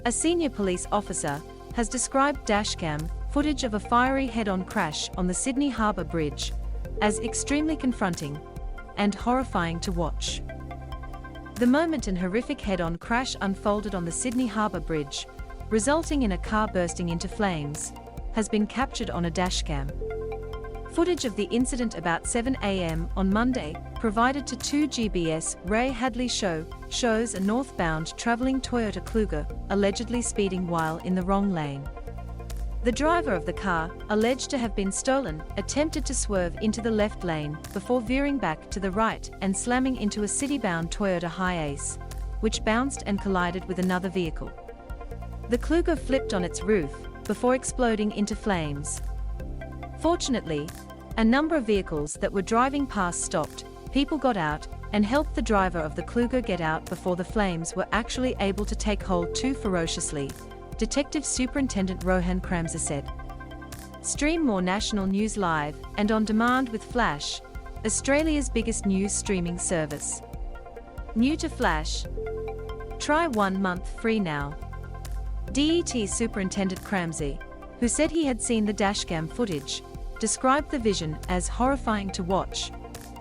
A senior police officer has described dashcam footage of a fiery head-on crash on the Sydney Harbour Bridge as extremely confronting and horrifying to watch. The moment an horrific head-on crash unfolded on the Sydney Harbour Bridge, resulting in a car bursting into flames, has been captured on a dashcam. Footage of the incident about 7 a.m. on Monday, provided to 2GB's Ray Hadley Show, shows a northbound travelling Toyota Kluger allegedly speeding while in the wrong lane. The driver of the car, alleged to have been stolen, attempted to swerve into the left lane before veering back to the right and slamming into a city-bound Toyota HiAce, which bounced and collided with another vehicle. The Kluger flipped on its roof before exploding into flames. Fortunately, a number of vehicles that were driving past stopped, people got out, and helped the driver of the Kluger get out before the flames were actually able to take hold too ferociously, Detective Superintendent Rohan Kramser said. Stream more national news live and on demand with Flash, Australia's biggest news streaming service. New to Flash? Try 1 month free now. DET Superintendent Kramser, who said he had seen the dashcam footage, described the vision as horrifying to watch,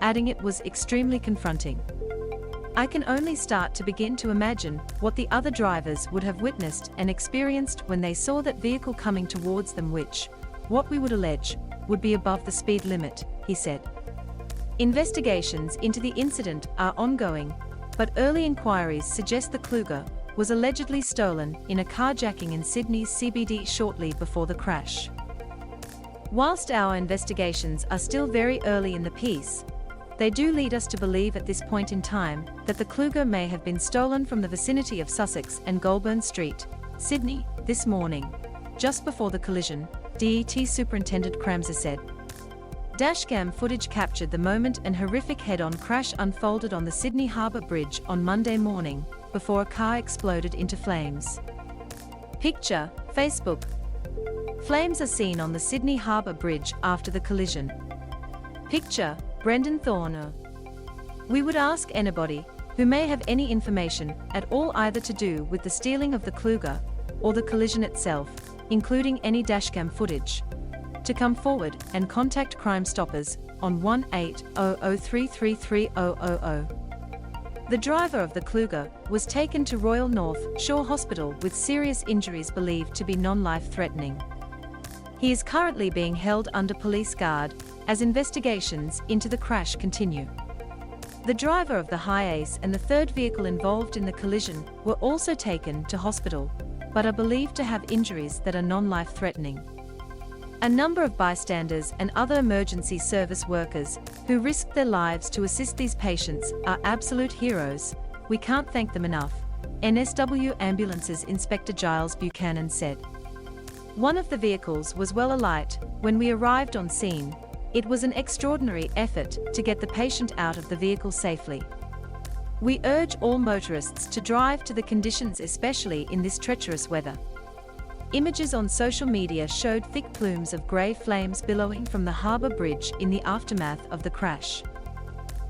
adding it was extremely confronting. I can only start to begin to imagine what the other drivers would have witnessed and experienced when they saw that vehicle coming towards them which, what we would allege, would be above the speed limit, he said. Investigations into the incident are ongoing, but early inquiries suggest the Kluger was allegedly stolen in a carjacking in Sydney's CBD shortly before the crash. Whilst our investigations are still very early in the piece, they do lead us to believe at this point in time that the Kluger may have been stolen from the vicinity of Sussex and Goulburn Street, Sydney, this morning, just before the collision, DET Superintendent Kramser said. Dashcam footage captured the moment an horrific head-on crash unfolded on the Sydney Harbour Bridge on Monday morning, before a car exploded into flames. Picture, Facebook. Flames are seen on the Sydney Harbour Bridge after the collision. Picture, Brendan Thorner. We would ask anybody who may have any information at all either to do with the stealing of the Kluger or the collision itself, including any dashcam footage, to come forward and contact Crime Stoppers on 1800333000. The driver of the Kluger was taken to Royal North Shore Hospital with serious injuries believed to be non-life-threatening. He is currently being held under police guard as investigations into the crash continue. The driver of the HiAce and the third vehicle involved in the collision were also taken to hospital, but are believed to have injuries that are non-life-threatening. A number of bystanders and other emergency service workers who risked their lives to assist these patients are absolute heroes. We can't thank them enough, NSW Ambulances Inspector Giles Buchanan said. One of the vehicles was well alight when we arrived on scene. It was an extraordinary effort to get the patient out of the vehicle safely. We urge all motorists to drive to the conditions, especially in this treacherous weather. Images on social media showed thick plumes of grey flames billowing from the Harbour Bridge in the aftermath of the crash.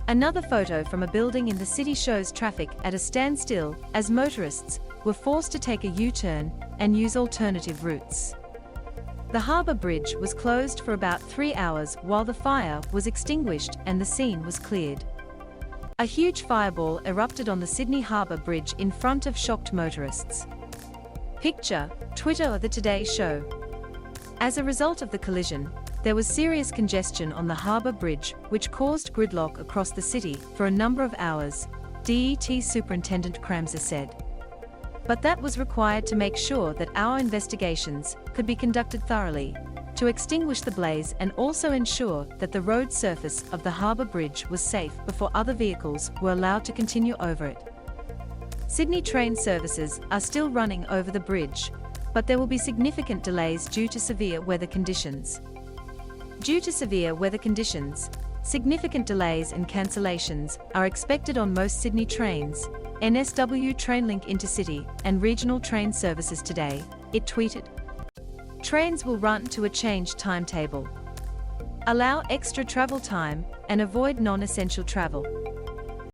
Another photo from a building in the city shows traffic at a standstill as motorists were forced to take a U-turn and use alternative routes. The Harbour Bridge was closed for about 3 hours while the fire was extinguished and the scene was cleared. A huge fireball erupted on the Sydney Harbour Bridge in front of shocked motorists. Picture, Twitter of The Today Show. As a result of the collision, there was serious congestion on the Harbour Bridge, which caused gridlock across the city for a number of hours, DET Superintendent Kramser said. But that was required to make sure that our investigations could be conducted thoroughly, to extinguish the blaze and also ensure that the road surface of the Harbour Bridge was safe before other vehicles were allowed to continue over it. Sydney train services are still running over the bridge, but there will be significant delays due to severe weather conditions. Due to severe weather conditions, significant delays and cancellations are expected on most Sydney trains, NSW Trainlink Intercity and regional train services today, it tweeted. Trains will run to a changed timetable. Allow extra travel time and avoid non-essential travel.